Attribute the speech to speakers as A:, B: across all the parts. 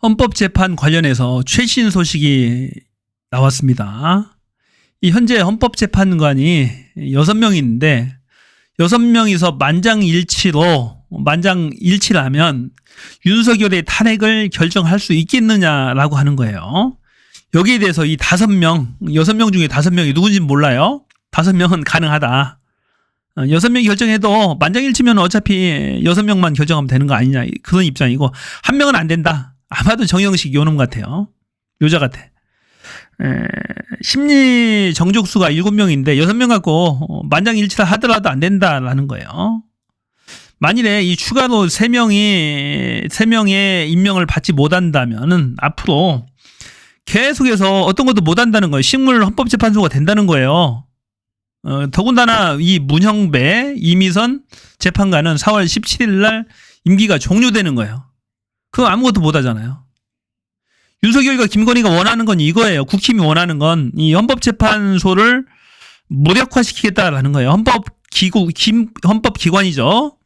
A: 헌법재판 관련해서 최신 소식이 나왔습니다. 이 현재 헌법재판관이 6명이 있는데 6명이서 만장일치를 하면 윤석열의 탄핵을 결정할 수 있겠느냐라고 하는 거예요. 여기에 대해서 이 6명 중에 5명이 누군지는 몰라요. 5명은 가능하다. 6명이 결정해도 만장일치면 어차피 6명만 결정하면 되는 거 아니냐, 그런 입장이고, 1명은 안 된다. 아마도 정영식 요놈 같아요. 요자 같아. 심리 정족수가 7명인데 6명 갖고 만장일치를 하더라도 안 된다라는 거예요. 만일에 이 추가로 3명의 임명을 받지 못한다면은 앞으로 계속해서 어떤 것도 못한다는 거예요. 식물 헌법재판소가 된다는 거예요. 더군다나 이 문형배, 이미선 재판관은 4월 17일 날 임기가 종료되는 거예요. 그거 아무것도 못하잖아요. 윤석열과 김건희가 원하는 건 이거예요. 국힘이 원하는 건 이 헌법재판소를 무력화시키겠다라는 거예요. 헌법기관이죠.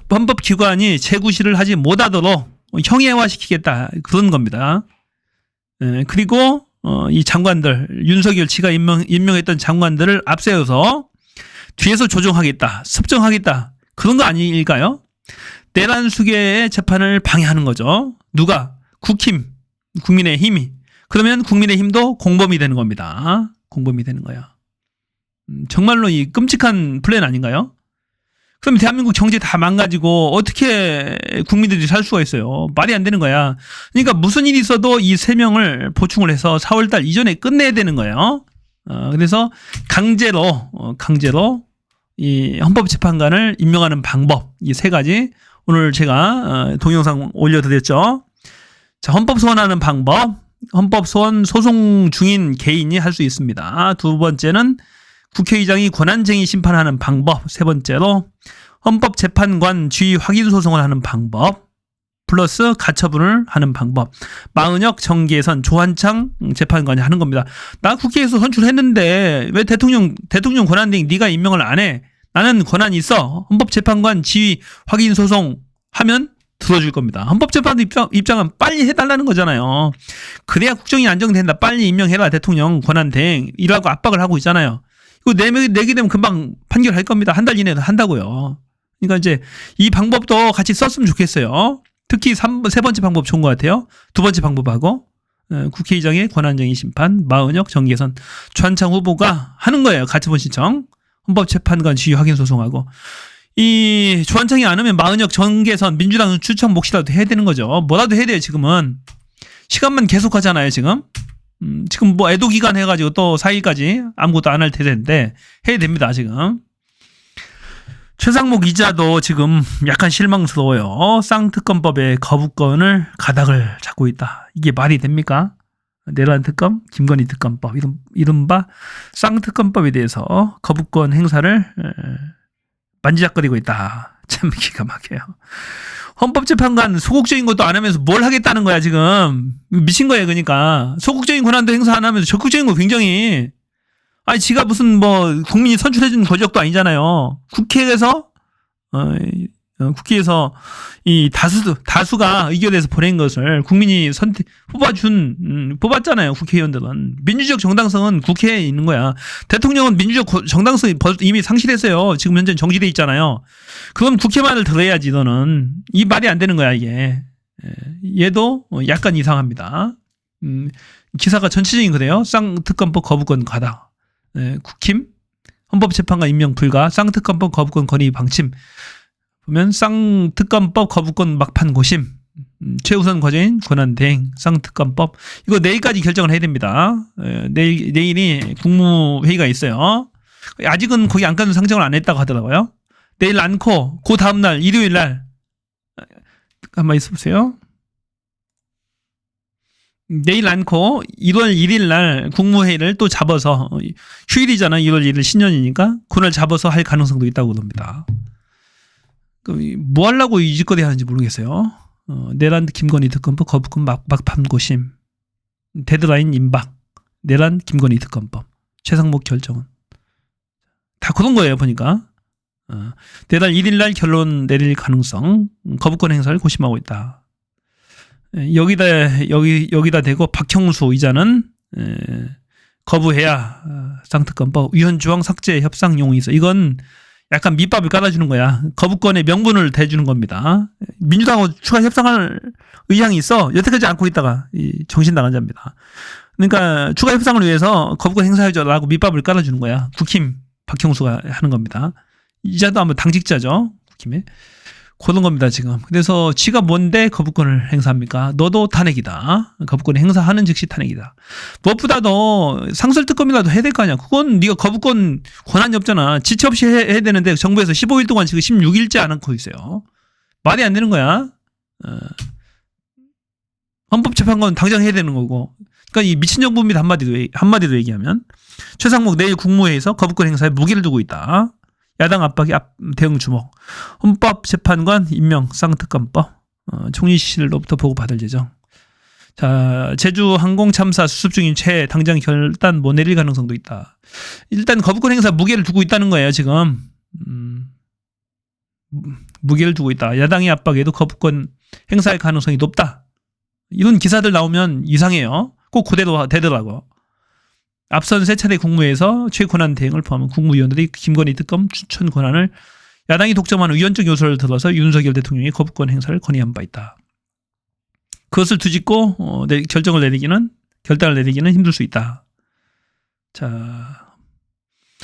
A: 헌법기관이 재구시를 하지 못하도록 형해화시키겠다, 그런 겁니다. 그리고 이 장관들, 윤석열 지가 임명했던 장관들을 앞세워서 뒤에서 조종하겠다, 습정하겠다, 그런 거 아닐까요? 내란 수계의 재판을 방해하는 거죠. 누가? 국힘, 국민의힘이. 그러면 국민의힘도 공범이 되는 겁니다. 공범이 되는 거야. 정말로 이 끔찍한 플랜 아닌가요? 그럼 대한민국 경제 다 망가지고 어떻게 국민들이 살 수가 있어요? 말이 안 되는 거야. 그러니까 무슨 일이 있어도 이 3명을 보충을 해서 4월달 이전에 끝내야 되는 거예요. 그래서 강제로 이 헌법재판관을 임명하는 방법, 이 3가지 오늘 제가 동영상 올려드렸죠. 자, 헌법소원하는 방법, 헌법소원 소송 중인 개인이 할 수 있습니다. 2번째는 국회의장이 권한쟁의 심판하는 방법, 3번째로 헌법재판관 지위 확인 소송을 하는 방법, 플러스 가처분을 하는 방법. 마은혁, 정계선, 조한창 재판관이 하는 겁니다. 나 국회에서 선출했는데 왜 대통령 권한쟁의 네가 임명을 안 해? 나는 권한이 있어. 헌법재판관 지위 확인 소송 하면 들어줄 겁니다. 헌법재판관 입장은 빨리 해달라는 거잖아요. 그래야 국정이 안정된다. 빨리 임명해라, 대통령 권한대행. 이라고 압박을 하고 있잖아요. 이거 내게 되면 금방 판결할 겁니다. 한 달 이내도 한다고요. 그러니까 이제 이 방법도 같이 썼으면 좋겠어요. 특히 3번째 방법 좋은 것 같아요. 2번째 방법하고 국회의장의 권한쟁의 심판, 마은혁, 정계선, 조한창 후보가 하는 거예요. 가처분 신청. 헌법재판관 지위 확인 소송하고. 이 조한창이 안 하면 마은혁, 정계선, 민주당 추천 몫이라도 해야 되는 거죠. 뭐라도 해야 돼요. 지금은 시간만 계속 하잖아요. 지금 뭐 애도 기간 해가지고 또 4일까지 아무것도 안 할 텐데 해야 됩니다. 지금 최상목 이자도 지금 약간 실망스러워요. 쌍특검법의 거부권을 가닥을 잡고 있다. 이게 말이 됩니까? 내란 특검, 김건희 특검법, 이른바 쌍특검법에 대해서 거부권 행사를 만지작거리고 있다. 참 기가 막혀요. 헌법재판관 소극적인 것도 안 하면서 뭘 하겠다는 거야, 지금. 미친 거예요, 그러니까. 소극적인 권한도 행사 안 하면서 적극적인 거 굉장히. 아니, 지가 무슨 뭐 국민이 선출해준 권력도 아니잖아요. 국회에서 이 다수가 의결해서 보낸 것을 국민이 뽑았잖아요. 국회의원들은. 민주적 정당성은 국회에 있는 거야. 대통령은 민주적 정당성이 이미 상실했어요. 지금 현재 정지돼 있잖아요. 그럼 국회만을 들어야지, 너는. 이 말이 안 되는 거야, 이게. 얘도 약간 이상합니다. 기사가 전체적인 그래요. 쌍특검법 거부권 가다. 국힘 헌법재판관 임명 불가, 쌍특검법 거부권 건의 방침. 보면 쌍특검법 거부권 막판 고심, 최우선 과제인 권한대행, 쌍특검법. 이거 내일까지 결정을 해야 됩니다. 내일이 국무회의가 있어요. 아직은 거기 안건은 상정을 안 했다고 하더라고요. 내일 않고 그 다음날 일요일 날 한번 있어보세요. 내일 않고 1월 1일 날 국무회의를 또 잡아서, 휴일이잖아. 1월 1일 신년이니까 그날 잡아서 할 가능성도 있다고 합니다. 뭐 하려고 이 짓거리 하는지 모르겠어요. 내란 김건희 특검법 거부권 막판 고심, 데드라인 임박, 내란 김건희 특검법, 최상목 결정은 다 그런 거예요. 보니까 내달 1일 날 결론 내릴 가능성, 거부권 행사를 고심하고 있다. 여기다 대고 박형수 의장은 거부해야 쌍특검법 위헌조항 삭제 협상 용이 있어. 이건 약간 밑밥을 깔아주는 거야. 거부권의 명분을 대주는 겁니다. 민주당하고 추가 협상할 의향이 있어. 여태까지 않고 있다가 정신 나간 자입니다. 그러니까 추가 협상을 위해서 거부권 행사해줘라고 밑밥을 깔아주는 거야. 국힘 박형수가 하는 겁니다. 이자도 아마 당직자죠. 국힘에. 그런 겁니다, 지금. 그래서 지가 뭔데 거부권을 행사합니까? 너도 탄핵이다. 거부권을 행사하는 즉시 탄핵이다. 무엇보다도 상설특검이라도 해야 될 거 아니야. 그건 네가 거부권 권한이 없잖아. 지체 없이 해야 되는데 정부에서 15일 동안 지금 16일째 안 하고 있어요. 말이 안 되는 거야. 헌법재판관 당장 해야 되는 거고. 그러니까 이 미친 정부입니다. 한마디로 얘기하면. 최상목 내일 국무회의에서 거부권 행사에 무게를 두고 있다. 야당 압박에 대응 주목. 헌법재판관 임명 쌍특검법. 총리실로부터 보고받을 예정. 자, 제주항공 참사 수습 중인 최 당장 결단 못 내릴 가능성도 있다. 일단 거부권 행사 무게를 두고 있다는 거예요, 지금. 무게를 두고 있다. 야당의 압박에도 거부권 행사의 가능성이 높다. 이런 기사들 나오면 이상해요. 꼭 그대로 되더라고. 앞선 세 차례 국무회에서 최고난 대행을 포함한 국무위원들이 김건희 특검 추천 권한을 야당이 독점하는 위헌적 요소를 들어서 윤석열 대통령이 거부권 행사를 건의한 바 있다. 그것을 뒤집고 결단을 내리기는 힘들 수 있다. 자,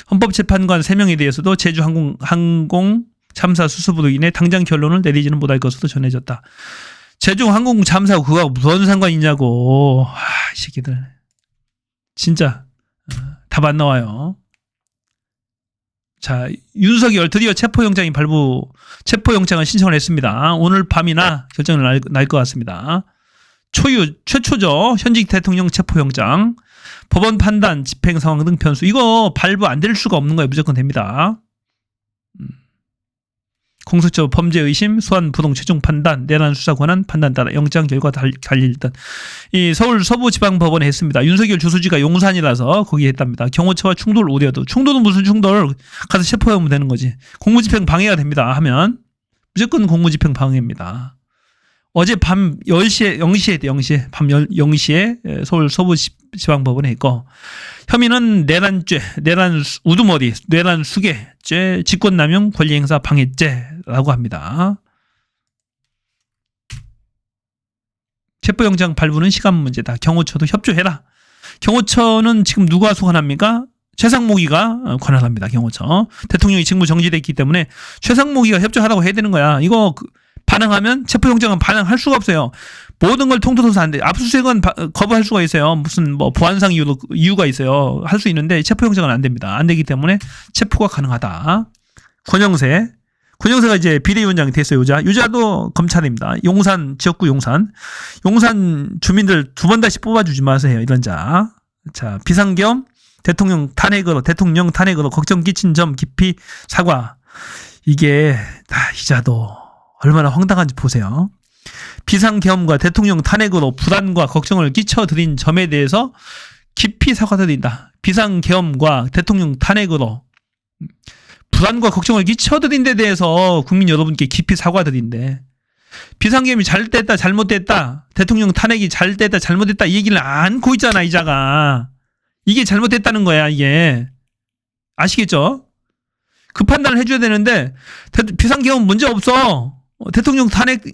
A: 헌법재판관 3명에 대해서도 제주항공 참사 수습으로 인해 당장 결론을 내리지는 못할 것으로 전해졌다. 제주항공 참사하고 그거하고 무슨 상관이냐고. 이 새끼들. 진짜 답 안 나와요. 자, 윤석열 드디어 체포영장을 신청을 했습니다. 오늘 밤이나 결정을 날 것 같습니다. 최초죠. 현직 대통령 체포영장. 법원 판단, 집행 상황 등 변수. 이거 발부 안 될 수가 없는 거예요. 무조건 됩니다. 공소처 범죄 의심, 소환 부동 최종 판단, 내란 수사 권한 판단 따라 영장 결과 달릴 듯. 이 서울 서부지방법원에 했습니다. 윤석열 주소지가 용산이라서 거기에 했답니다. 경호처와 충돌 우려도. 충돌은 무슨 충돌? 가서 체포하면 되는 거지. 공무집행 방해가 됩니다. 하면 무조건 공무집행 방해입니다. 어제 밤 0시에 밤 0시에 서울 서부지방법원에 했고, 혐의는 내란죄, 내란 우두머리, 내란 수괴죄, 직권남용, 권리행사 방해죄라고 합니다. 체포영장 발부는 시간 문제다. 경호처도 협조해라. 경호처는 지금 누가 소관합니까? 최상목이가 권한합니다. 경호처. 대통령이 직무 정지됐기 때문에 최상목이가 협조하라고 해야 되는 거야. 이거 반항하면 체포영장은 반항할 수가 없어요. 모든 걸 통틀어서 안 돼. 압수수색은 거부할 수가 있어요. 무슨 보안상 이유가 있어요. 할 수 있는데 체포영장은 안 됩니다. 안 되기 때문에 체포가 가능하다. 권영세가 이제 비대위원장이 됐어요. 유자도 검찰입니다. 용산 지역구 용산 주민들 2번 다시 뽑아주지 마세요. 이런 자. 자, 비상겸 대통령 탄핵으로 걱정 끼친 점 깊이 사과. 이게 이자도 얼마나 황당한지 보세요. 비상계엄과 대통령 탄핵으로 불안과 걱정을 끼쳐드린 점에 대해서 깊이 사과드린다. 비상계엄과 대통령 탄핵으로 불안과 걱정을 끼쳐드린 데 대해서 국민 여러분께 깊이 사과드린대. 비상계엄이 잘 됐다 잘못됐다, 대통령 탄핵이 잘 됐다 잘못됐다 이 얘기를 안고 있잖아. 이자가 이게 잘못됐다는 거야. 이게 아시겠죠? 그 판단을 해줘야 되는데 비상계엄 문제 없어. 대통령 탄핵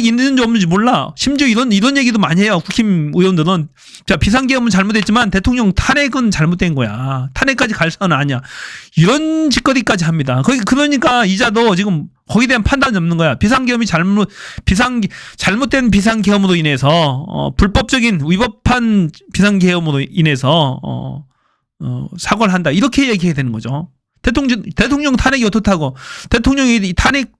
A: 있는지 없는지 몰라. 심지어 이런 얘기도 많이 해요. 국힘 의원들은. 자, 비상계엄은 잘못했지만 대통령 탄핵은 잘못된 거야. 탄핵까지 갈 사안은 아니야. 이런 짓거리까지 합니다. 그러니까 이자도 지금 거기에 대한 판단이 없는 거야. 비상계엄이 잘못된 비상계엄으로 인해서 불법적인 위법한 비상계엄으로 인해서 사과를 한다. 이렇게 얘기해야 되는 거죠. 대통령 탄핵이 어떻다고? 대통령이 탄핵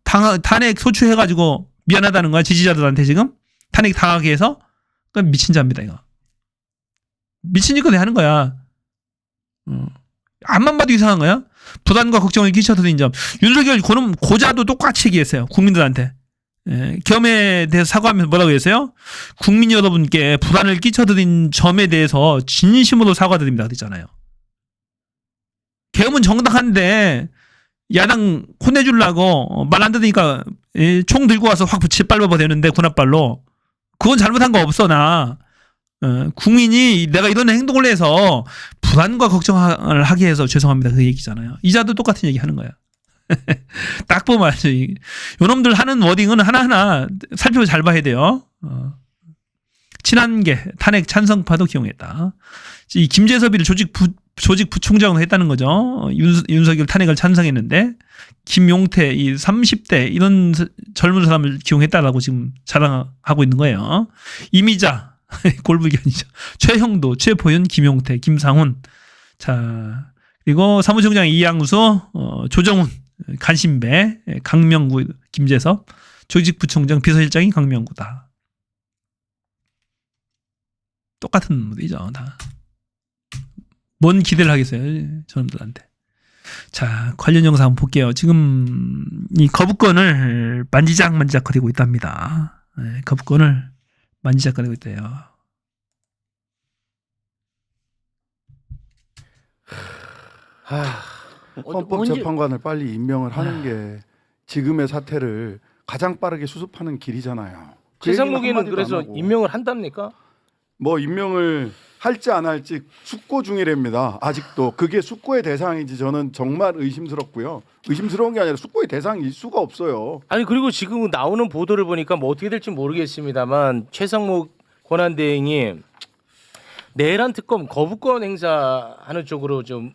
A: 소추해가지고 미안하다는 거야. 지지자들한테 지금 탄핵 당하게 해서. 그러니까 미친 자입니다. 이거 미친 짓거리 하는 거야. 앞만 봐도 이상한 거야. 불안과 걱정을 끼쳐드린 점. 윤석열 고자도 똑같이 얘기했어요. 국민들한테. 겸에 대해서 사과하면서 뭐라고 했어요? 국민 여러분께 불안을 끼쳐드린 점에 대해서 진심으로 사과드립니다. 그랬잖아요. 계엄은 정당한데 야당 혼내주려고 말 안 들으니까 총 들고 와서 확 밟아봐 되는데 군합발로 그건 잘못한 거 없어 나. 국민이 내가 이런 행동을 해서 불안과 걱정을 하게 해서 죄송합니다 그 얘기잖아요. 이자도 똑같은 얘기 하는 거야. 딱 보면 알죠. 요놈들 하는 워딩은 하나하나 살펴서 잘 봐야 돼요. 친한계 탄핵 찬성파도 기용했다. 이 김재섭이를 조직 부총장으로 했다는 거죠. 윤석열 탄핵을 찬성했는데 김용태 이 30대 이런 젊은 사람을 기용했다라고 지금 자랑하고 있는 거예요. 이미자 골불견이죠. 최형도, 최보윤, 김용태, 김상훈. 자 그리고 사무총장 이양수, 조정훈, 간신배, 강명구, 김재섭, 조직부총장 비서실장이 강명구다. 똑같은 무대죠 다. 뭔 기대를 하겠어요 저놈들한테. 자 관련 영상 한번 볼게요. 지금 이 거부권을 만지작거리고 있답니다. 거부권을 만지작거리고 있대요.
B: 헌법재판관을 빨리 임명을 하는 게 지금의 사태를 가장 빠르게 수습하는 길이잖아요.
C: 최상목이는 그래서 임명을 한답니까?
B: 뭐 임명을 할지 안 할지 숙고 중이랍니다. 아직도 그게 숙고의 대상인지 저는 정말 의심스럽고요. 의심스러운 게 아니라 숙고의 대상일 수가 없어요.
C: 아니 그리고 지금 나오는 보도를 보니까 뭐 어떻게 될지 모르겠습니다만 최상목 권한대행이 내란 특검 거부권 행사하는 쪽으로 좀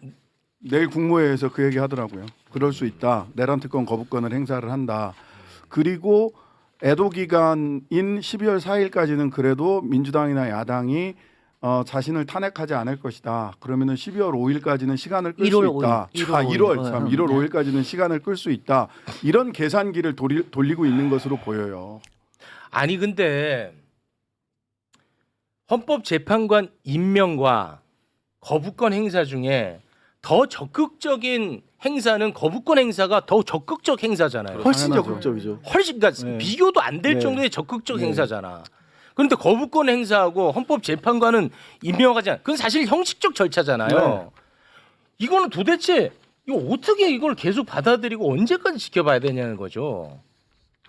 B: 내일 국무회의에서 그 얘기 하더라고요. 그럴 수 있다. 내란 특검 거부권을 행사를 한다. 그리고 애도 기간인 12월 4일까지는 그래도 민주당이나 야당이 자신을 탄핵하지 않을 것이다. 그러면은 12월 5일까지는 시간을 끌 수 있다. 1월 5일까지는 시간을 끌 수 있다. 이런 계산기를 돌리고 있는 것으로 보여요.
C: 아니 근데 헌법재판관 임명과 거부권 행사 중에 더 적극적인 행사는 거부권 행사가 더 적극적 행사잖아요.
D: 훨씬
B: 당연하죠.
D: 적극적이죠.
C: 훨씬 그러니까
D: 네.
C: 비교도 안 될
D: 네.
C: 정도의 적극적 행사잖아. 그런데 거부권 행사하고 헌법재판관은 임명하지 않아. 그건 사실 형식적 절차잖아요.
D: 네.
C: 이거는 도대체 이거 어떻게 이걸 계속 받아들이고 언제까지 지켜봐야 되냐는 거죠.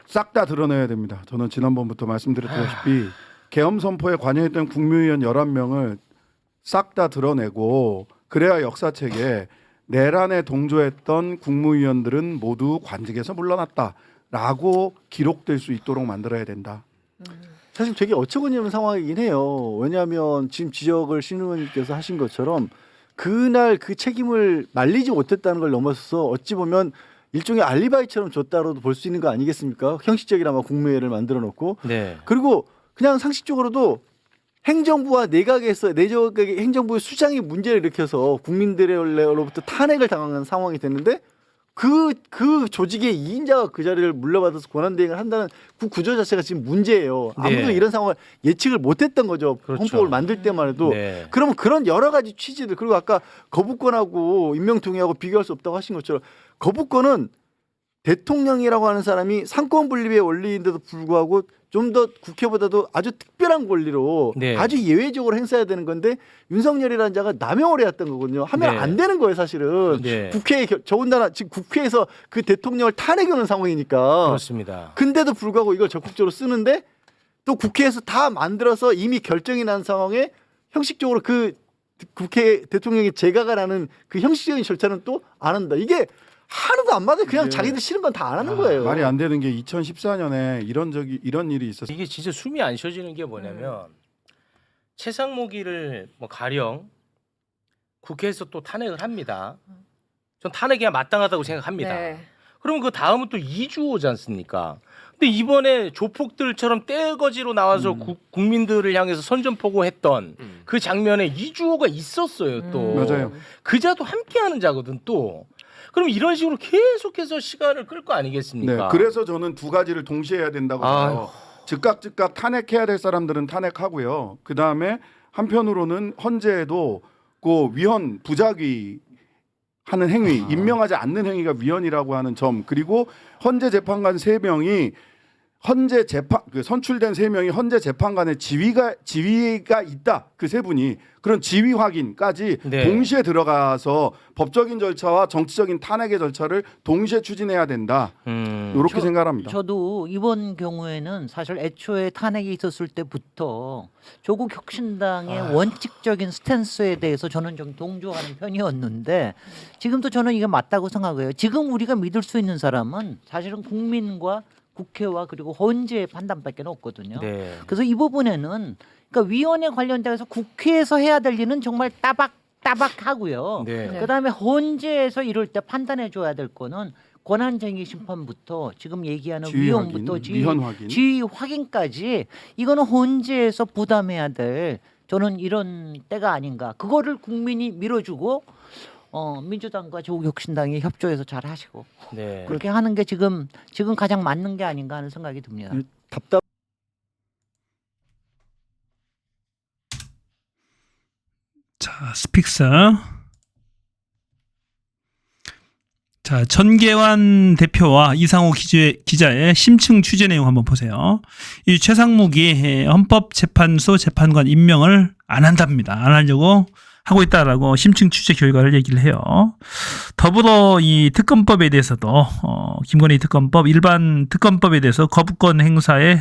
B: 싹 다 드러내야 됩니다. 저는 지난번부터 말씀드렸다시피 계엄 선포에 관여했던 국무위원 11명을 싹 다 드러내고 그래야 역사책에 내란에 동조했던 국무위원들은 모두 관직에서 물러났다라고 기록될 수 있도록 만들어야 된다.
D: 사실 되게 어처구니 없는 상황이긴 해요. 왜냐하면 지금 지적을 신 의원님께서 하신 것처럼 그날 그 책임을 말리지 못했다는 걸 넘어서서 어찌 보면 일종의 알리바이처럼 줬다로도 볼 수 있는 거 아니겠습니까? 형식적이나마 국무회의를 만들어 놓고
C: 네.
D: 그리고 그냥 상식적으로도 행정부와 내각에서 내적의 행정부의 수장이 문제를 일으켜서 국민들로부터 탄핵을 당하는 상황이 됐는데 그 조직의 2인자가 그 자리를 물려받아서 권한대행을 한다는 그 구조 자체가 지금 문제예요. 아무도
C: 네.
D: 이런 상황을 예측을 못했던 거죠.
C: 그렇죠.
D: 헌법을 만들 때만 해도.
C: 네.
D: 그러면 그런 여러 가지 취지들 그리고 아까 거부권하고 임명동의하고 비교할 수 없다고 하신 것처럼 거부권은 대통령이라고 하는 사람이 상권 분립의 원리인데도 불구하고 좀 더 국회보다도 아주 특별한 권리로
C: 네.
D: 아주 예외적으로 행사해야 되는 건데 윤석열이라는 자가 남용을 해왔던 거거든요. 하면
C: 네.
D: 안 되는 거예요, 사실은.
C: 네.
D: 국회에 더군다나 지금 국회에서 그 대통령을 탄핵하는 상황이니까.
C: 그렇습니다.
D: 근데도 불구하고 이걸 적극적으로 쓰는데 또 국회에서 다 만들어서 이미 결정이 난 상황에 형식적으로 그 국회 대통령이 재가가 나는 그 형식적인 절차는 또 안 한다. 이게 하나도 안 맞아요. 그냥
B: 네.
D: 자기들 싫은 건 다 안 하는 거예요.
B: 말이 안 되는 게 2014년에 이런 일이 있었어요.
C: 이게 진짜 숨이 안 쉬어지는 게 뭐냐면 최상목이를 뭐 가령 국회에서 또 탄핵을 합니다. 전 탄핵이 마땅하다고 생각합니다.
E: 네.
C: 그러면 그 다음은 또 이주호지 않습니까? 근데 이번에 조폭들처럼 떼거지로 나와서 국민들을 향해서 선전포고했던 그 장면에 이주호가 있었어요. 또
B: 맞아요.
C: 그자도 함께하는 자거든 또. 그럼 이런 식으로 계속해서 시간을 끌 거 아니겠습니까?
B: 네, 그래서 저는 두 가지를 동시에 해야 된다고 봐요. 즉각 탄핵해야 될 사람들은 탄핵하고요. 그 다음에 한편으로는 헌재에도 그 위헌 부작위 하는 행위, 임명하지 않는 행위가 위헌이라고 하는 점, 그리고 헌재 재판관 3명이 현재 재판 그 선출된 3명이 현재 재판관의 지위가 있다. 그 3분이 그런 지위 확인까지
C: 네.
B: 동시에 들어가서 법적인 절차와 정치적인 탄핵의 절차를 동시에 추진해야 된다. 이렇게 생각합니다.
E: 저도 이번 경우에는 사실 애초에 탄핵이 있었을 때부터 조국 혁신당의 원칙적인 스탠스에 대해서 저는 좀 동조하는 편이었는데 지금도 저는 이게 맞다고 생각해요. 지금 우리가 믿을 수 있는 사람은 사실은 국민과 국회와 그리고 헌재의 판단밖에 없거든요.
C: 네.
E: 그래서 이 부분에는 그러니까 위원회 관련돼서 국회에서 해야 될 일은 정말 따박따박하고요.
C: 네.
E: 그다음에 헌재에서 이럴 때 판단해 줘야 될 거는 권한쟁의 심판부터 지금 얘기하는
B: 지위
E: 위원부터
B: 확인, 위헌 확인.
E: 지위 확인까지 이거는 헌재에서 부담해야 될 저는 이런 때가 아닌가. 그거를 국민이 밀어주고 민주당과 조국혁신당이 협조해서 잘 하시고
C: 네.
E: 그렇게 하는 게 지금 가장 맞는 게 아닌가 하는 생각이 듭니다.
D: 답답.
A: 자, 스픽스. 자, 전계환 대표와 이상호 기자의 심층 취재 내용 한번 보세요. 이 최상목이 헌법재판소 재판관 임명을 안 한답니다. 안 하려고 하고 있다라고 심층 취재 결과를 얘기를 해요. 더불어 이 특검법에 대해서도 김건희 특검법, 일반 특검법에 대해서 거부권 행사에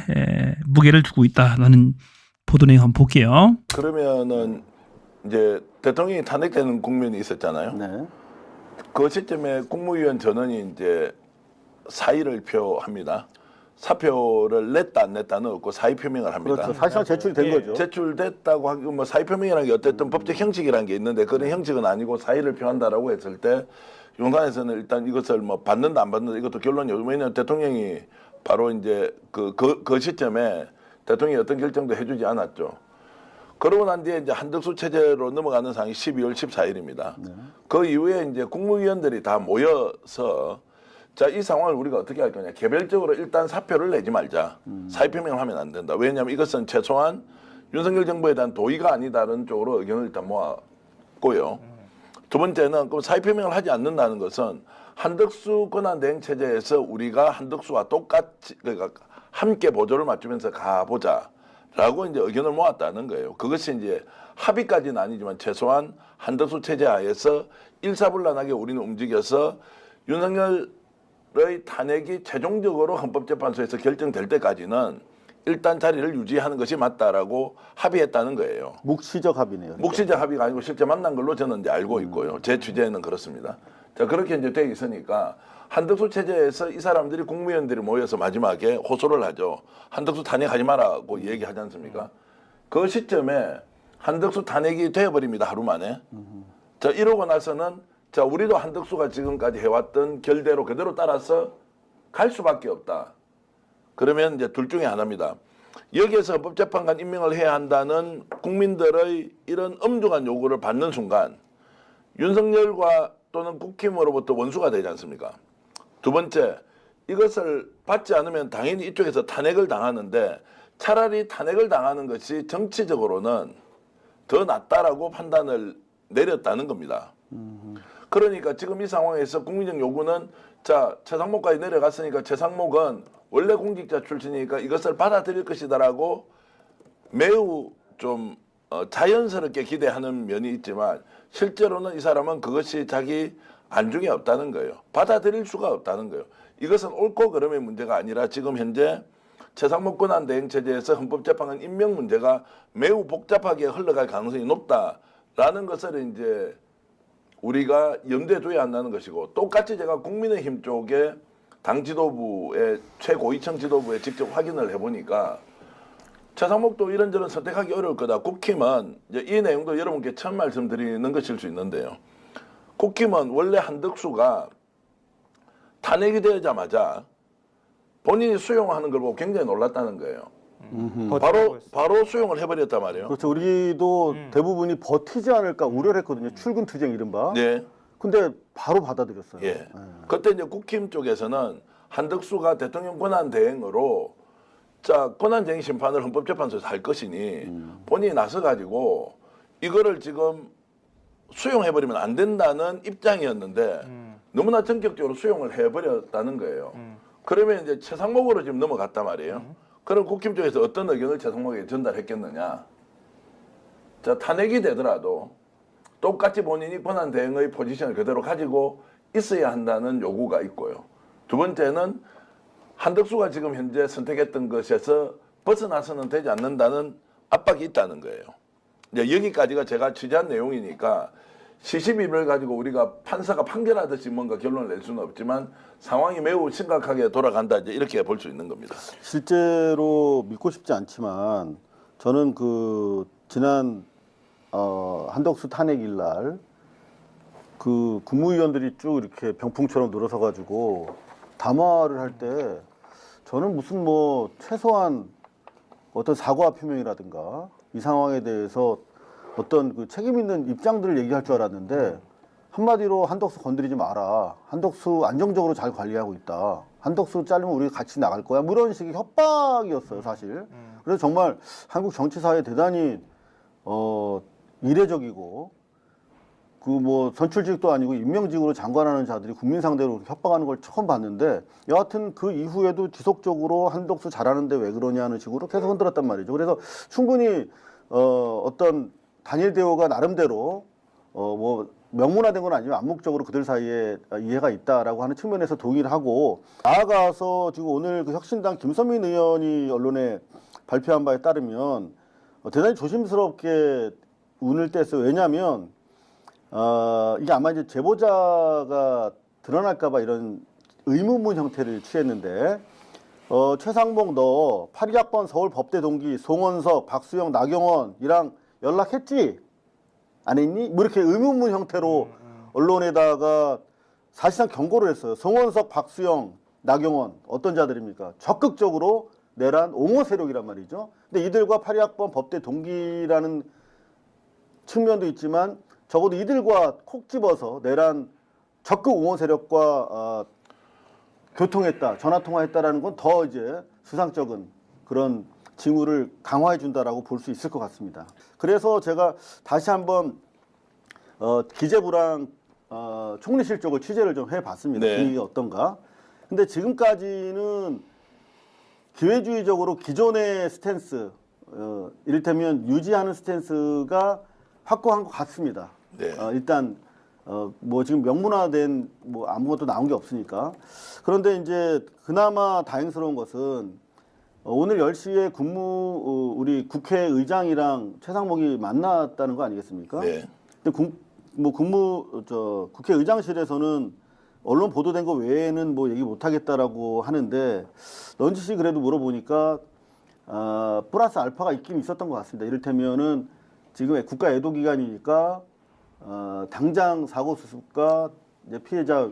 A: 무게를 두고 있다라는 보도 내용 한번 볼게요.
F: 그러면은 이제 대통령이 탄핵되는 국면이 있었잖아요.
D: 네.
F: 그 시점에 국무위원 전원이 이제 사의를 표합니다. 사표를 냈다 안 냈다는 없고 사의 표명을 합니다.
D: 그렇죠. 사실상 제출된 거죠.
F: 제출됐다고 하고 뭐 사의 표명이라는 게 어쨌든 법적 형식이라는 게 있는데 그런 형식은 아니고 사의를 표한다라고 했을 때 용산에서는 일단 이것을 뭐 받는다 안 받는다 이것도 결론이 왜냐하면 대통령이 바로 이제 그 시점에 대통령이 어떤 결정도 해주지 않았죠. 그러고 난 뒤에 이제 한덕수 체제로 넘어가는 상황이 12월 14일입니다. 그 이후에 이제 국무위원들이 다 모여서 자, 이 상황을 우리가 어떻게 할 거냐. 개별적으로 일단 사표를 내지 말자. 사의 표명을 하면 안 된다. 왜냐하면 이것은 최소한 윤석열 정부에 대한 도의가 아니다라는 쪽으로 의견을 일단 모았고요. 두 번째는 그럼 사의 표명을 하지 않는다는 것은 한덕수 권한대행 체제에서 우리가 한덕수와 똑같이 그러니까 함께 보조를 맞추면서 가보자라고 이제 의견을 모았다는 거예요. 그것이 이제 합의까지는 아니지만 최소한 한덕수 체제 하에서 일사불란하게 우리는 움직여서 윤석열의 탄핵이 최종적으로 헌법재판소에서 결정될 때까지는 일단 자리를 유지하는 것이 맞다라고 합의했다는 거예요.
D: 묵시적 합의네요. 그러니까.
F: 묵시적 합의가 아니고 실제 만난 걸로 저는 이제 알고 있고요. 제 취재는 그렇습니다. 자, 그렇게 이제 돼 있으니까 한덕수 체제에서 이 사람들이 국무위원들이 모여서 마지막에 호소를 하죠. 한덕수 탄핵하지 마라고 얘기하지 않습니까? 그 시점에 한덕수 탄핵이 되어버립니다. 하루 만에. 자, 이러고 나서는 자, 우리도 한덕수가 지금까지 해왔던 결대로 그대로 따라서 갈 수밖에 없다. 그러면 이제 둘 중에 하나입니다. 여기에서 헌법재판관 임명을 해야 한다는 국민들의 이런 엄중한 요구를 받는 순간 윤석열과 또는 국힘으로부터 원수가 되지 않습니까? 두 번째, 이것을 받지 않으면 당연히 이쪽에서 탄핵을 당하는데 차라리 탄핵을 당하는 것이 정치적으로는 더 낫다라고 판단을 내렸다는 겁니다. 그러니까 지금 이 상황에서 국민적 요구는 자, 최상목까지 내려갔으니까 최상목은 원래 공직자 출신이니까 이것을 받아들일 것이다라고 매우 좀 자연스럽게 기대하는 면이 있지만 실제로는 이 사람은 그것이 자기 안중에 없다는 거예요. 받아들일 수가 없다는 거예요. 이것은 옳고 그름의 문제가 아니라 지금 현재 최상목 권한대행 체제에서 헌법재판관 임명 문제가 매우 복잡하게 흘러갈 가능성이 높다라는 것을 이제 우리가 염두에 둬야 한다는 것이고 똑같이 제가 국민의힘 쪽에 당 지도부의 최고위층 지도부에 직접 확인을 해보니까 최상목도 이런저런 선택하기 어려울 거다. 국힘은 이제 이 내용도 여러분께 처음 말씀드리는 것일 수 있는데요. 국힘은 원래 한덕수가 탄핵이 되자마자 본인이 수용하는 걸 보고 굉장히 놀랐다는 거예요. 바로 수용을 해버렸단 말이에요.
D: 그렇죠. 우리도 대부분이 버티지 않을까 우려를 했거든요. 출근 투쟁 이른바.
F: 네.
D: 근데 바로 받아들였어요.
F: 예. 그때 이제 국힘 쪽에서는 한덕수가 대통령 권한 대행으로 자, 권한 대행 심판을 헌법재판소에서 할 것이니 본인이 나서 가지고 이거를 지금 수용해 버리면 안 된다는 입장이었는데 너무나 전격적으로 수용을 해 버렸다는 거예요. 그러면 이제 최상목으로 지금 넘어갔단 말이에요. 그럼 국힘 쪽에서 어떤 의견을 최상목에게 전달했겠느냐? 자, 탄핵이 되더라도 똑같이 본인이 권한 대행의 포지션을 그대로 가지고 있어야 한다는 요구가 있고요. 두 번째는 한덕수가 지금 현재 선택했던 것에서 벗어나서는 되지 않는다는 압박이 있다는 거예요. 이제 여기까지가 제가 취재한 내용이니까 시시비비를 가지고 우리가 판사가 판결하듯이 뭔가 결론을 낼 수는 없지만 상황이 매우 심각하게 돌아간다, 이제 이렇게 볼 수 있는 겁니다.
G: 실제로 믿고 싶지 않지만 저는 그 지난 한덕수 탄핵일 날 그 국무위원들이 쭉 이렇게 병풍처럼 늘어서 가지고 담화를 할 때 저는 무슨 뭐 최소한 어떤 사과 표명이라든가 이 상황에 대해서 어떤 그 책임 있는 입장들을 얘기할 줄 알았는데 한마디로 한덕수 건드리지 마라. 한덕수 안정적으로 잘 관리하고 있다. 한덕수 잘리면 우리 같이 나갈 거야. 뭐 이런 식의 협박이었어요, 사실. 그래서 정말 한국 정치사에 대단히 이례적이고 그 뭐 선출직도 아니고 임명직으로 장관하는 자들이 국민 상대로 협박하는 걸 처음 봤는데 여하튼 그 이후에도 지속적으로 한덕수 잘하는데 왜 그러냐는 식으로 계속 흔들었단 말이죠. 그래서 충분히 어떤 단일 대우가 나름대로 뭐 명문화된 건 아니지만 암묵적으로 그들 사이에 이해가 있다라고 하는 측면에서 동의를 하고 나아가서 지금 오늘 그 혁신당 김선민 의원이 언론에 발표한 바에 따르면 대단히 조심스럽게 운을 뗐어요. 왜냐하면 이게 아마 이제 제보자가 드러날까봐 이런 의문문 형태를 취했는데 최상목 너 82학번 서울 법대 동기 송원석, 박수영, 나경원이랑 연락했지? 안 했니? 뭐 이렇게 의문문 형태로 언론에다가 사실상 경고를 했어요. 송원석, 박수영, 나경원 어떤 자들입니까? 적극적으로 내란 옹호 세력이란 말이죠. 근데 이들과 82학번 법대 동기라는 측면도 있지만 적어도 이들과 콕 집어서 내란 적극 옹호 세력과 교통했다, 전화통화했다라는 건 더 이제 수상적인 그런 징후를 강화해 준다라고 볼 수 있을 것 같습니다. 그래서 제가 다시 한번 기재부랑 총리실 쪽을 취재를 좀 해봤습니다.
F: 네.
G: 분위기가 어떤가. 근데 지금까지는 기회주의적으로 기존의 스탠스, 이를테면 유지하는 스탠스가 확고한 것 같습니다.
F: 네.
G: 일단 뭐 지금 명문화된 뭐 아무것도 나온 게 없으니까. 그런데 이제 그나마 다행스러운 것은 오늘 10시에 우리 국회의장이랑 최상목이 만났다는 거 아니겠습니까?
F: 네.
G: 근데 국회의장실에서는 언론 보도된 거 외에는 뭐 얘기 못 하겠다라고 하는데 넌지시 그래도 물어보니까 플러스 알파가 있긴 있었던 것 같습니다. 이를테면은 지금 국가 애도 기간이니까 당장 사고 수습과 이제 피해자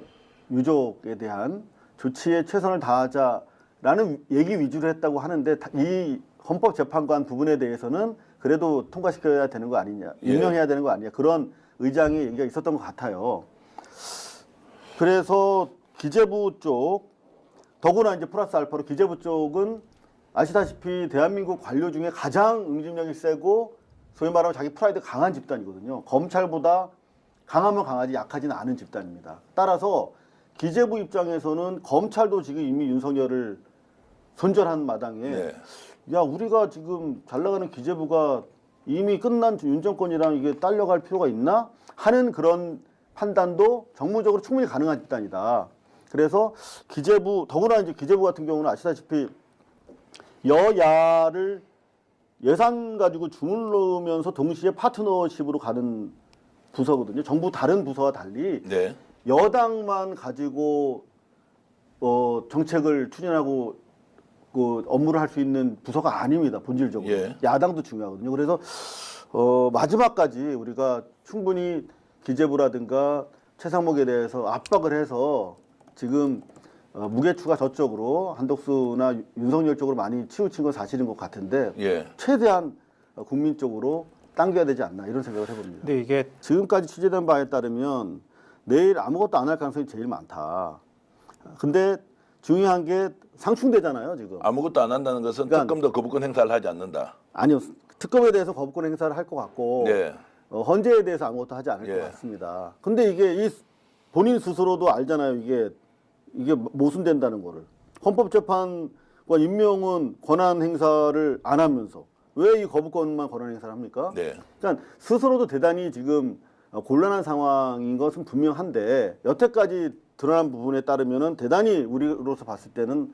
G: 유족에 대한 조치에 최선을 다하자라는 얘기 위주로 했다고 하는데 이 헌법재판관 부분에 대해서는 그래도 통과시켜야 되는 거 아니냐, 임명해야 되는 거 아니냐, 그런 의장의 얘기가 있었던 것 같아요. 그래서 기재부 쪽, 더구나 이제 플러스 알파로 기재부 쪽은 아시다시피 대한민국 관료 중에 가장 응집력이 세고 소위 말하면 자기 프라이드 강한 집단이거든요. 검찰보다 강하면 강하지 약하지는 않은 집단입니다. 따라서 기재부 입장에서는 검찰도 지금 이미 윤석열을 손절한 마당에
F: 네.
G: 야, 우리가 지금 잘 나가는 기재부가 이미 끝난 윤 정권이랑 이게 딸려갈 필요가 있나 하는 그런 판단도 정무적으로 충분히 가능한 집단이다. 그래서 기재부, 더구나 이제 기재부 같은 경우는 아시다시피 여야를 예산 가지고 주물르면서 동시에 파트너십으로 가는 부서거든요. 정부 다른 부서와 달리
F: 네.
G: 여당만 가지고 정책을 추진하고 그 업무를 할 수 있는 부서가 아닙니다. 본질적으로.
F: 예.
G: 야당도 중요하거든요. 그래서 마지막까지 우리가 충분히 기재부라든가 최상목에 대해서 압박을 해서 지금 무게추가 저쪽으로 한덕수나 윤석열 쪽으로 많이 치우친 건 사실인 것 같은데
F: 예.
G: 최대한 국민 쪽으로 당겨야 되지 않나 이런 생각을 해봅니다.
C: 근데 이게
G: 지금까지 취재된 바에 따르면 내일 아무것도 안 할 가능성이 제일 많다. 근데 중요한 게 상충되잖아요, 지금.
F: 아무것도 안 한다는 것은
G: 그러니까-
F: 특검도 거부권 행사를 하지 않는다.
G: 아니요. 특검에 대해서 거부권 행사를 할 것 같고
F: 네.
G: 헌재에 대해서 아무것도 하지 않을
F: 예.
G: 것 같습니다. 근데 이게 본인 스스로도 알잖아요. 이게 모순된다는 거를. 헌법재판관 임명은 권한 행사를 안 하면서 왜 이 거부권만 권한 행사를 합니까?
F: 네.
G: 그러니까 스스로도 대단히 지금 곤란한 상황인 것은 분명한데 여태까지 드러난 부분에 따르면은 대단히 우리로서 봤을 때는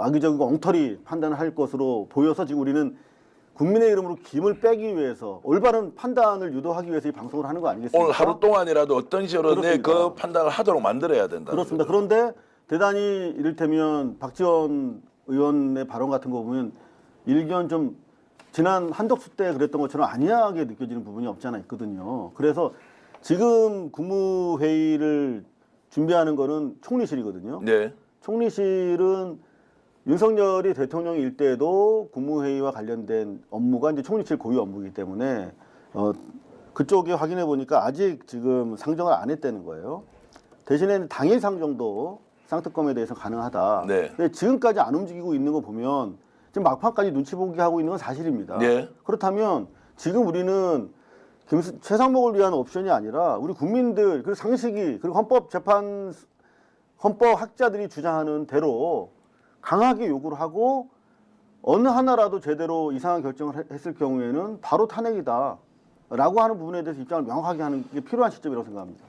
G: 악의적이고 엉터리 판단을 할 것으로 보여서 지금 우리는 국민의 이름으로 김을 빼기 위해서 올바른 판단을 유도하기 위해서 이 방송을 하는 거 아니겠습니까?
F: 오늘 하루 동안이라도 어떤 식으로
G: 그렇습니다.
F: 그 판단을 하도록 만들어야 된다.
G: 그렇습니다. 그런데 대단히 이를테면 박지원 의원의 발언 같은 거 보면 일견 좀 지난 한덕수 때 그랬던 것처럼 안이하게 느껴지는 부분이 없지 않아 있거든요. 그래서 지금 국무회의를 준비하는 거는 총리실이거든요.
F: 네.
G: 총리실은 윤석열이 대통령일 때도 국무회의와 관련된 업무가 이제 총리실 고유 업무이기 때문에 그쪽에 확인해 보니까 아직 지금 상정을 안 했다는 거예요. 대신에 당일 상정도 쌍특검에 대해서 가능하다.
F: 네.
G: 근데 지금까지 안 움직이고 있는 거 보면 지금 막판까지 눈치 보기 하고 있는 건 사실입니다.
F: 네.
G: 그렇다면 지금 우리는 최상목을 위한 옵션이 아니라 우리 국민들 그리고 상식이 그리고 헌법학자들이 주장하는 대로 강하게 요구를 하고 어느 하나라도 제대로 이상한 결정을 했을 경우에는 바로 탄핵이다 라고 하는 부분에 대해서 입장을 명확하게 하는 게 필요한 시점이라고 생각합니다.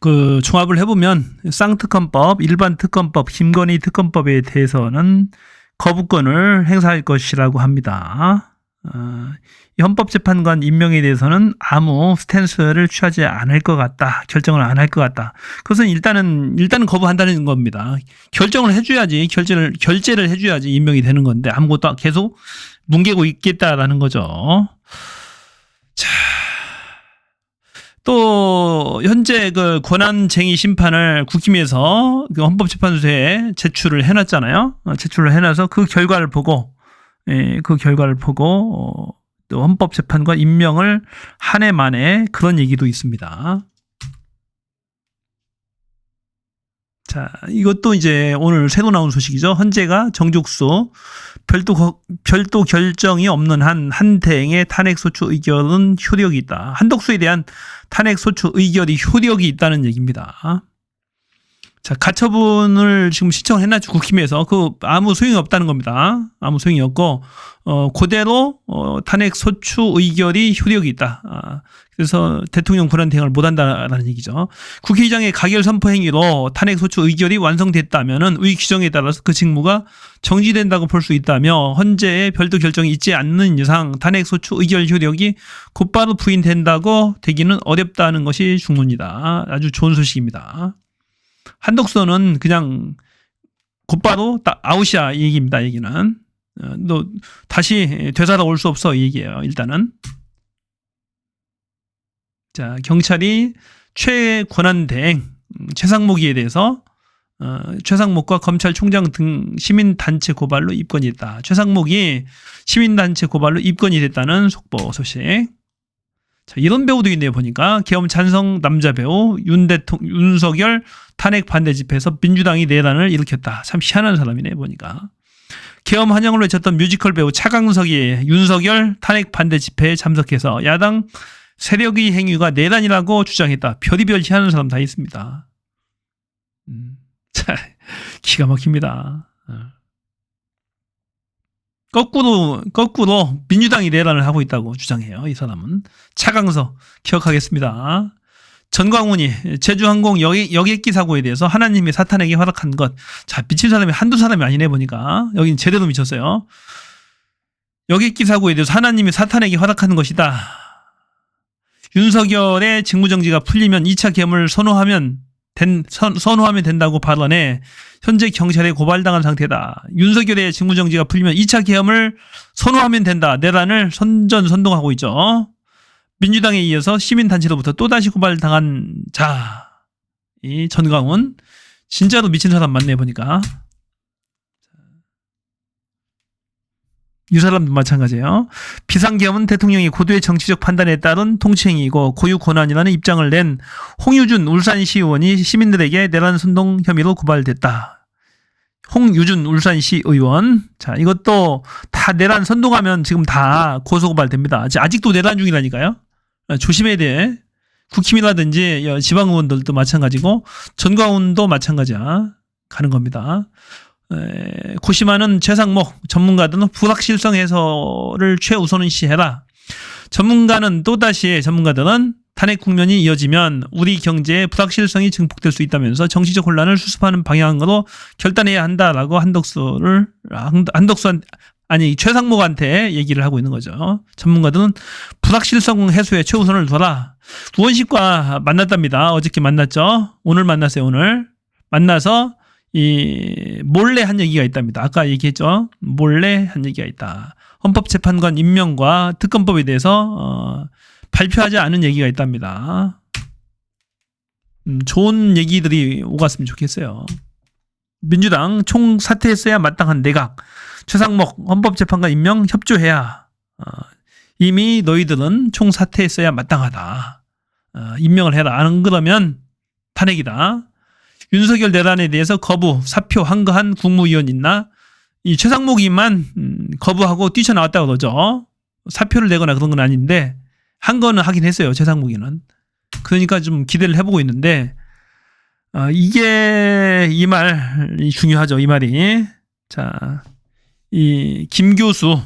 A: 그 종합을 해보면 쌍특검법, 일반특검법, 김건희 특검법에 대해서는 거부권을 행사할 것이라고 합니다. 이 헌법재판관 임명에 대해서는 아무 스탠스를 취하지 않을 것 같다. 결정을 안 할 것 같다. 그것은 일단은 거부한다는 겁니다. 결정을 해줘야지, 결재를 해줘야지 임명이 되는 건데 아무것도 계속 뭉개고 있겠다라는 거죠. 자. 또 현재 그 권한쟁의 심판을 국힘에서 그 헌법재판소에 제출을 해놨잖아요. 제출을 해놔서 그 결과를 보고, 또 헌법재판관 임명을 한 해 만에 그런 얘기도 있습니다. 자, 이것도 이제 오늘 새로 나온 소식이죠. 헌재가 정족수 별도 결정이 없는 한 대행의 탄핵소추 의결은 효력이 있다. 한덕수에 대한 탄핵소추 의결이 효력이 있다는 얘기입니다. 자, 가처분을 지금 신청해놨죠. 국힘에서. 아무 소용이 없다는 겁니다. 아무 소용이 없고, 그대로, 탄핵소추 의결이 효력이 있다. 그래서 대통령 권한대행을 못한다라는 얘기죠. 국회의장의 가결 선포 행위로 탄핵소추 의결이 완성됐다면은 의 규정에 따라서 그 직무가 정지된다고 볼 수 있다며 헌재의 별도 결정이 있지 않는 이상 탄핵소추 의결 효력이 곧바로 부인된다고 되기는 어렵다는 것이 중론이다. 아주 좋은 소식입니다. 한덕수는 그냥 곧바로 아웃이야 이 얘기입니다. 이 얘기는 너 다시 되살아올 수 없어 이 얘기예요. 일단은 자, 경찰이 최권한대행 최상목이에 대해서 최상목과 검찰총장 등 시민단체 고발로 입건이 됐다. 최상목이 시민단체 고발로 입건이 됐다는 속보 소식. 자, 이런 배우도 있네요. 보니까 계엄 찬성 남자 배우 윤석열 탄핵 반대 집회에서 민주당이 내란을 일으켰다. 참 희한한 사람이네 보니까. 계엄 환영을 외쳤던 뮤지컬 배우 차강석이 윤석열 탄핵 반대 집회에 참석해서 야당 세력의 행위가 내란이라고 주장했다. 별의별 희한한 사람 다 있습니다. 자, 기가 막힙니다. 거꾸로 민주당이 내란을 하고 있다고 주장해요. 이 사람은. 차강석 기억하겠습니다. 전광훈이 제주항공 여객기 사고에 대해서 하나님이 사탄에게 허락한 것. 자, 미친 사람이 한두 사람이 아니네 보니까. 여긴 제대로 미쳤어요. 여객기 사고에 대해서 하나님이 사탄에게 허락하는 것이다. 윤석열의 직무정지가 풀리면 2차 계엄을 선호하면 된다고 발언해 현재 경찰에 고발당한 상태다. 윤석열의 직무정지가 풀리면 2차 계엄을 선호하면 된다. 내란을 선동하고 있죠. 민주당에 이어서 시민단체로부터 또다시 고발당한 자, 이 전광훈 진짜로 미친 사람 맞네 보니까. 이 사람도 마찬가지예요. 비상계엄은 대통령이 고도의 정치적 판단에 따른 통치행위이고 고유 권한이라는 입장을 낸 홍유준 울산시 의원이 시민들에게 내란 선동 혐의로 고발됐다. 홍유준 울산시 의원. 자, 이것도 다 내란 선동하면 지금 다 고소고발됩니다. 아직도 내란 중이라니까요. 조심해야 돼. 국힘이라든지 지방의원들도 마찬가지고 전광훈도 마찬가지야. 가는 겁니다. 고심하는 최상목 전문가들은 불확실성 해소를 최우선시해라. 전문가들은 탄핵 국면이 이어지면 우리 경제의 불확실성이 증폭될 수 있다면서 정치적 혼란을 수습하는 방향으로 결단해야 한다라고 최상목한테 얘기를 하고 있는 거죠. 전문가들은 불확실성 해소에 최우선을 둬라. 우원식과 만났답니다. 어저께 만났죠. 오늘 만났어요. 오늘 만나서 몰래 한 얘기가 있답니다. 아까 얘기했죠. 몰래 한 얘기가 있다. 헌법재판관 임명과 특검법에 대해서 발표하지 않은 얘기가 있답니다. 좋은 얘기들이 오갔으면 좋겠어요. 민주당 총 사퇴했어야 마땅한 내각. 최상목 헌법재판관 임명 협조해야. 이미 너희들은 총 사퇴했어야 마땅하다. 임명을 해라. 안 그러면 탄핵이다. 윤석열 내란에 대해서 거부, 사표 한거한 국무위원 있나? 이 최상목이만 거부하고 뛰쳐나왔다고 그러죠. 사표를 내거나 그런 건 아닌데 한 거는 하긴 했어요. 최상목이는. 그러니까 좀 기대를 해보고 있는데 이게 이 말이 중요하죠. 이 말이. 자, 이 김 교수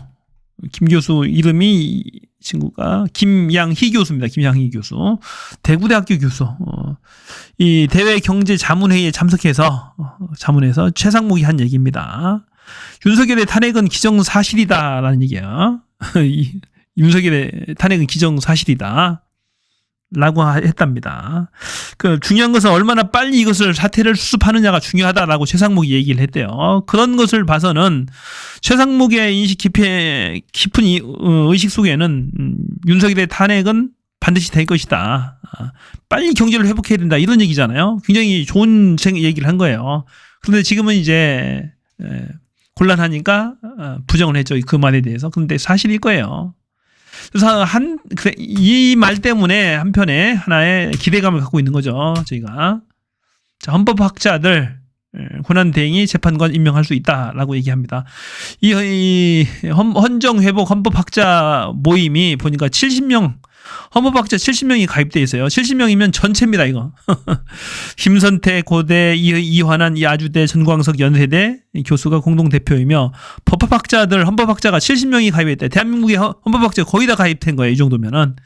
A: 이름이 친구가 김양희 교수입니다. 김양희 교수. 대구대학교 교수. 이 대외경제자문회의에 참석해서 최상목이 한 얘기입니다. 윤석열의 탄핵은 기정사실이다라는 얘기야. 윤석열의 탄핵은 기정사실이다. 라고 했답니다. 그 중요한 것은 얼마나 빨리 이것을 사태를 수습하느냐가 중요하다라고 최상목이 얘기를 했대요. 그런 것을 봐서는 최상목의 인식 깊은 의식 속에는 윤석열의 탄핵은 반드시 될 것이다. 빨리 경제를 회복해야 된다. 이런 얘기잖아요. 굉장히 좋은 얘기를 한 거예요. 그런데 지금은 이제 곤란하니까 부정을 했죠. 그 말에 대해서. 그런데 사실일 거예요. 그래서 이 말 때문에 한편에 하나의 기대감을 갖고 있는 거죠. 저희가. 자, 헌법학자들 권한대행이 재판관 임명할 수 있다라고 얘기합니다. 이 헌정회복 헌법학자 모임이 보니까 70명 헌법학자 70명이 가입돼 있어요. 70명이면 전체입니다, 이거. 김선태 고대, 이환한 야주대, 전광석 연세대 교수가 공동 대표이며 헌법학자가 70명이 가입해 있대. 대한민국의 헌법학자 거의 다 가입된 거예요. 이 정도면은.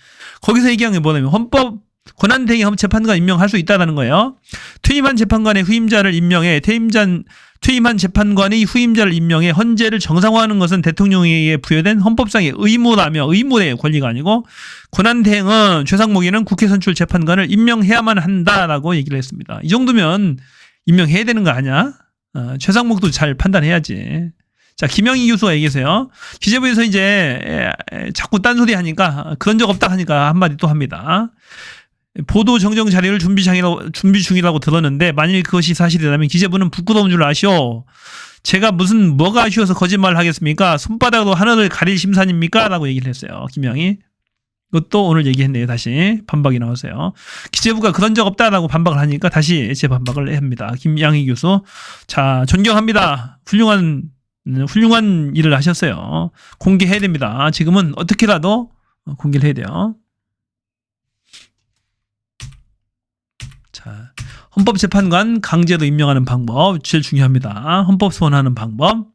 A: 거기서 얘기한 게 뭐냐면 헌법 권한대행이 재판관 임명할 수 있다는 거예요. 퇴임한 재판관의 후임자를 임명해 퇴임한 재판관의 후임자를 임명해 헌재를 정상화하는 것은 대통령에게 부여된 헌법상의 의무의 권리가 아니고 권한대행은 최상목이는 국회 선출 재판관을 임명해야만 한다라고 얘기를 했습니다. 이 정도면 임명해야 되는 거 아니야? 최상목도 잘 판단해야지. 자, 김영희 교수가 얘기했어요. 기재부에서 이제 자꾸 딴소리 하니까 그런 적 없다 하니까 한마디 또 합니다. 보도 정정 자료를 준비 중이라고 들었는데 만일 그것이 사실이라면 기재부는 부끄러운 줄 아시오. 제가 뭐가 아쉬워서 거짓말을 하겠습니까? 손바닥으로 하늘을 가릴 심산입니까? 라고 얘기를 했어요. 김영희. 이것도 오늘 얘기했네요. 다시 반박이 나왔어요. 기재부가 그런 적 없다라고 반박을 하니까 다시 재반박을 합니다. 김양희 교수. 자, 존경합니다. 훌륭한 일을 하셨어요. 공개해야 됩니다. 지금은 어떻게라도 공개를 해야 돼요. 자, 헌법재판관 강제로 임명하는 방법 제일 중요합니다. 헌법 소원하는 방법.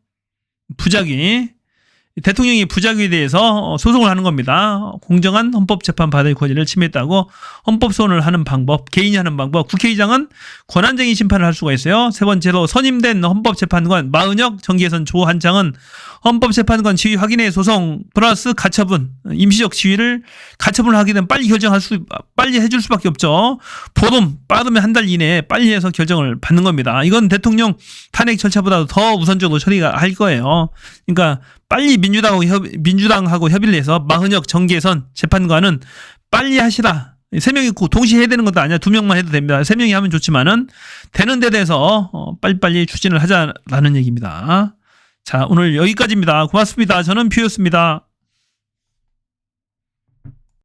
A: 대통령이 부작위에 대해서 소송을 하는 겁니다. 공정한 헌법재판 받을 권리를 침해했다고 헌법 소원을 하는 방법, 개인이 하는 방법. 국회의장은 권한쟁의 심판을 할 수가 있어요. 세 번째로 선임된 헌법재판관 마은혁, 정계선, 조한창은 헌법재판관 지위 확인의 소송 플러스 가처분, 임시적 지위를 가처분을 하게 되면 빨리 해줄 수밖에 없죠. 빠르면 한 달 이내에 빨리 해서 결정을 받는 겁니다. 이건 대통령 탄핵 절차보다도 더 우선적으로 처리가 할 거예요. 그러니까 빨리 민주당하고 협의를 해서 마은혁, 정계선 재판관은 빨리 하시라. 3명이 동시에 해야 되는 것도 아니야. 2명만 해도 됩니다. 3명이 하면 좋지만은 되는 데 대해서 빨리빨리 추진을 하자라는 얘기입니다. 자, 오늘 여기까지입니다. 고맙습니다. 저는 퓨였습니다.